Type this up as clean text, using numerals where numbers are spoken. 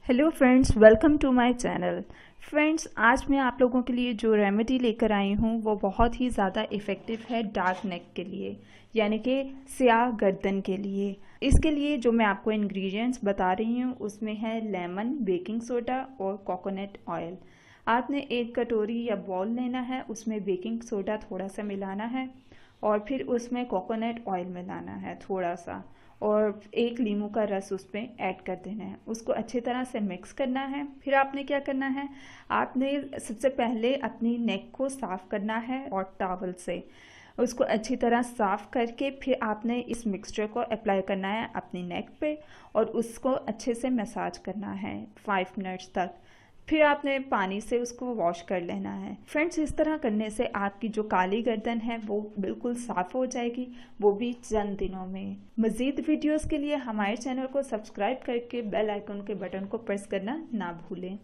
Hello friends, welcome to my channel. Friends, आज मैं आप लोगों के लिए जो रेमेडी लेकर आई हूँ वो बहुत ही ज़्यादा इफ़ेक्टिव है डार्क नेक के लिए, यानी कि स्याह गर्दन के लिए। इसके लिए जो मैं आपको इंग्रेडिएंट्स बता रही हूँ उसमें है लेमन, बेकिंग सोडा और कोकोनट ऑयल। आपने एक कटोरी या बॉल लेना है, उसमें बेकिंग सोडा थोड़ा सा मिलाना है और फिर उसमें कोकोनट ऑयल मिलाना है थोड़ा सा, और एक नींबू का रस उसमें ऐड कर देना है। उसको अच्छी तरह से मिक्स करना है। फिर आपने क्या करना है, आपने सबसे पहले अपनी नेक को साफ़ करना है और टॉवल से उसको अच्छी तरह साफ़ करके फिर आपने इस मिक्सचर को अप्लाई करना है अपनी नेक पे और उसको अच्छे से मसाज करना है 5 मिनट्स तक। फिर आपने पानी से उसको वॉश कर लेना है। फ्रेंड्स, इस तरह करने से आपकी जो काली गर्दन है वो बिल्कुल साफ़ हो जाएगी, वो भी चंद दिनों में। मज़ीद वीडियोस के लिए हमारे चैनल को सब्सक्राइब करके बेल आइकन के बटन को प्रेस करना ना भूलें।